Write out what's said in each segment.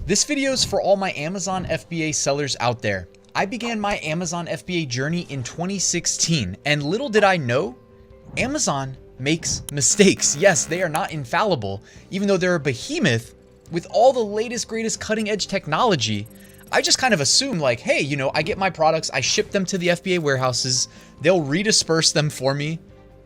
This video is for all my Amazon FBA sellers out there. I began my Amazon FBA journey in 2016, and little did I know, Amazon makes mistakes. Yes, they are not infallible. Even though they're a behemoth with all the latest, greatest cutting edge technology, I just kind of assume like, hey, you know, I get my products, I ship them to the FBA warehouses, they'll redisperse them for me,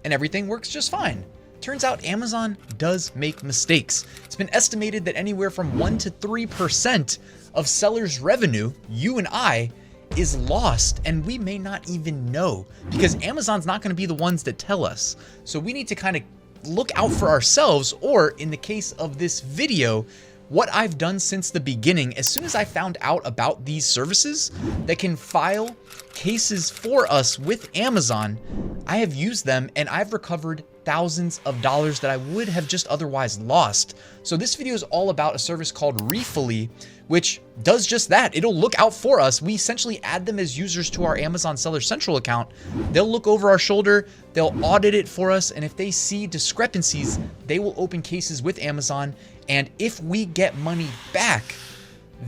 and everything works just fine. Turns out Amazon does make mistakes. It's been estimated that anywhere from 1 to 3% of sellers' revenue, you and I, is lost, and we may not even know because Amazon's not going to be the ones that tell us. So we need to kind of look out for ourselves, or in the case of this video, what I've done since the beginning. As soon as I found out about these services that can file cases for us with Amazon, I have used them and I've recovered thousands of dollars that I would have just otherwise lost. So this video is all about a service called Refully, which does just that. It'll look out for us. We essentially add them as users to our Amazon Seller Central account. They'll look over our shoulder, they'll audit it for us, and if they see discrepancies, they will open cases with Amazon. And if we get money back,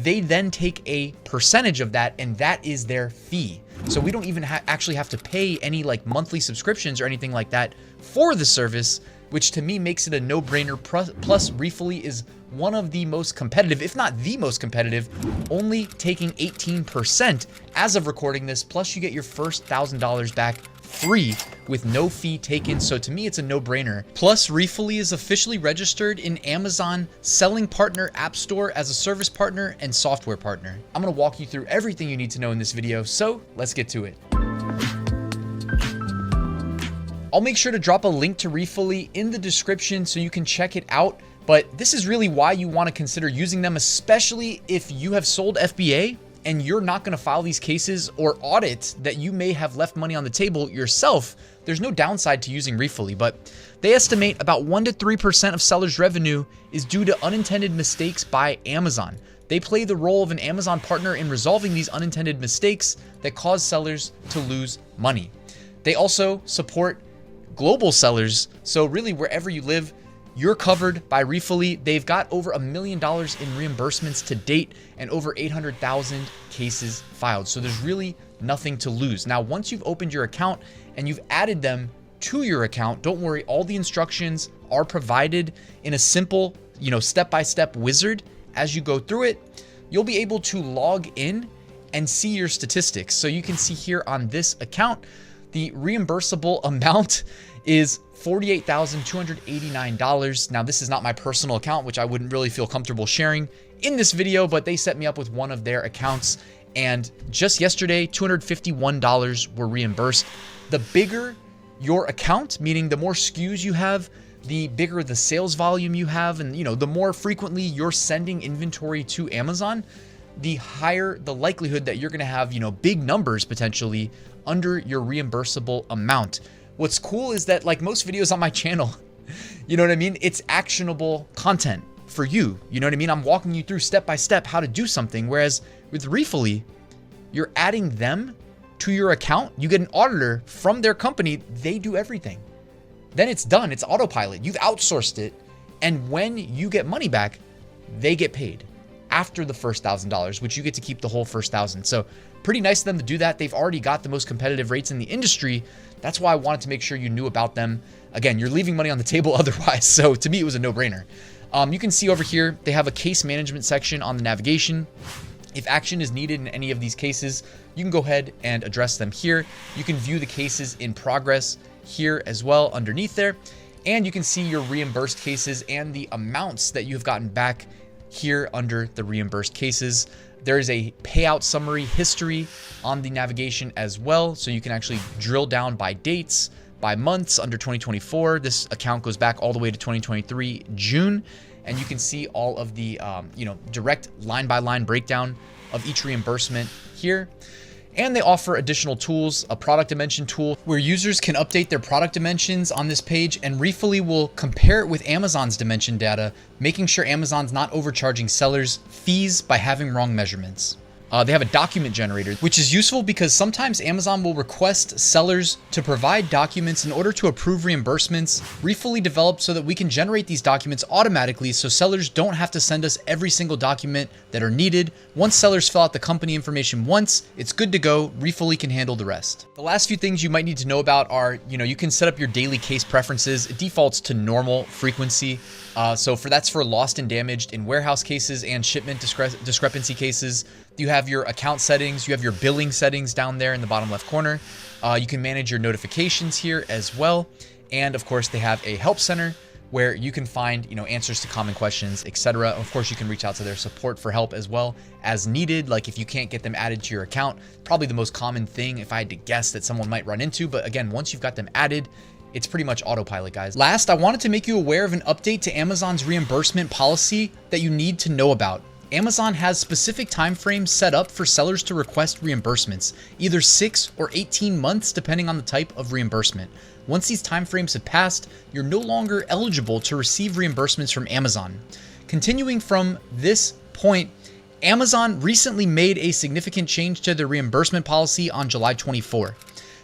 they then take a percentage of that, and that is their fee. So we don't even actually have to pay any like monthly subscriptions or anything like that for the service, which to me makes it a no-brainer. Plus, Refully is one of the most competitive, if not the most competitive, only taking 18% as of recording this. Plus, you get your first $1,000 back free with no fee taken. So to me, it's a no-brainer. Plus, Refully is officially registered in Amazon Selling Partner App Store as a service partner and software partner. I'm going to walk you through everything you need to know in this video, so let's get to it. I'll make sure to drop a link to Refully in the description so you can check it out. But this is really why you want to consider using them, especially if you have sold FBA and you're not going to file these cases or audit that you may have left money on the table yourself. There's no downside to using Refully, but they estimate about 1 to 3% of sellers' revenue is due to unintended mistakes by Amazon. They play the role of an Amazon partner in resolving these unintended mistakes that cause sellers to lose money. They also support global sellers, so really wherever you live, you're covered by Refully. They've got over $1 million in reimbursements to date and over 800,000 cases filed. So there's really nothing to lose. Now, once you've opened your account and you've added them to your account, don't worry, all the instructions are provided in a simple, step-by-step wizard. As you go through it, you'll be able to log in and see your statistics. So you can see here on this account, the reimbursable amount is $48,289. Now, this is not my personal account, which I wouldn't really feel comfortable sharing in this video, but they set me up with one of their accounts. And just yesterday, $251 were reimbursed. The bigger your account, meaning the more SKUs you have, the bigger the sales volume you have, and the more frequently you're sending inventory to Amazon, the higher the likelihood that you're going to have, big numbers potentially under your reimbursable amount. What's cool is that, like most videos on my channel, it's actionable content for you. I'm walking you through step by step how to do something. Whereas with Refully, you're adding them to your account. You get an auditor from their company. They do everything. Then it's done. It's autopilot. You've outsourced it. And when you get money back, they get paid after the first $1,000, which you get to keep the whole first $1,000. So pretty nice of them to do that. They've already got the most competitive rates in the industry. That's why I wanted to make sure you knew about them. Again, you're leaving money on the table otherwise. So to me, it was a no-brainer. You can see over here, they have a case management section on the navigation. If action is needed in any of these cases, you can go ahead and address them here. You can view the cases in progress here as well underneath there. And you can see your reimbursed cases and the amounts that you have gotten back here under the reimbursed cases. There is a payout summary history on the navigation as well. So you can actually drill down by dates, by months under 2024. This account goes back all the way to 2023 June. And you can see all of the, direct line by line breakdown of each reimbursement here. And they offer additional tools, a product dimension tool where users can update their product dimensions on this page, and Refully will compare it with Amazon's dimension data, making sure Amazon's not overcharging sellers fees by having wrong measurements. They have a document generator, which is useful because sometimes Amazon will request sellers to provide documents in order to approve reimbursements. Refully developed so that we can generate these documents automatically so sellers don't have to send us every single document that are needed. Once sellers fill out the company information once, it's good to go. Refully can handle the rest. The last few things you might need to know about are, you can set up your daily case preferences. It defaults to normal frequency. So that's for lost and damaged in warehouse cases and shipment discrepancy cases. You have your account settings, you have your billing settings down there in the bottom left corner. You can manage your notifications here as well. And of course, they have a help center where you can find, answers to common questions, etc. Of course, you can reach out to their support for help as well as needed. Like if you can't get them added to your account, probably the most common thing if I had to guess that someone might run into. But again, once you've got them added, it's pretty much autopilot, guys. Last, I wanted to make you aware of an update to Amazon's reimbursement policy that you need to know about. Amazon has specific timeframes set up for sellers to request reimbursements, either 6 or 18 months, depending on the type of reimbursement. Once these timeframes have passed, you're no longer eligible to receive reimbursements from Amazon. Continuing from this point, Amazon recently made a significant change to their reimbursement policy on July 24.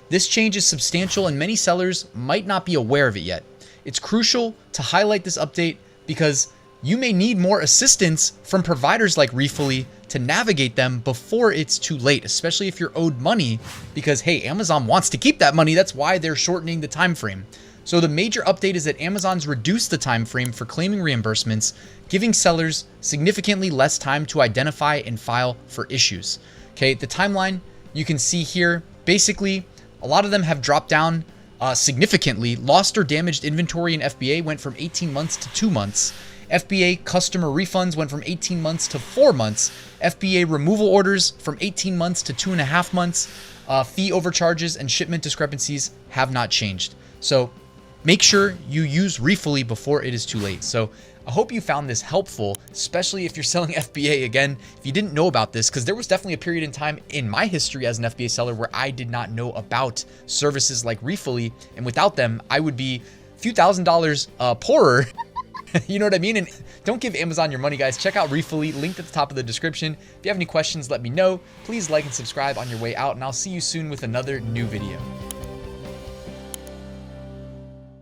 This change is substantial and many sellers might not be aware of it yet. It's crucial to highlight this update because you may need more assistance from providers like Refully to navigate them before it's too late, especially if you're owed money because, hey, Amazon wants to keep that money. That's why they're shortening the time frame. So the major update is that Amazon's reduced the time frame for claiming reimbursements, giving sellers significantly less time to identify and file for issues. Okay, the timeline you can see here, basically, a lot of them have dropped down significantly. Lost or damaged inventory in FBA went from 18 months to 2 months. FBA customer refunds went from 18 months to 4 months. FBA removal orders from 18 months to 2.5 months. Fee overcharges and shipment discrepancies have not changed. So make sure you use Refully before it is too late. So I hope you found this helpful, especially if you're selling FBA. Again, if you didn't know about this, because there was definitely a period in time in my history as an FBA seller where I did not know about services like Refully, and without them, I would be a few $1,000s poorer. You know what I mean? And don't give Amazon your money, guys. Check out Refully, linked at the top of the description. If you have any questions, let me know. Please like and subscribe on your way out, and I'll see you soon with another new video.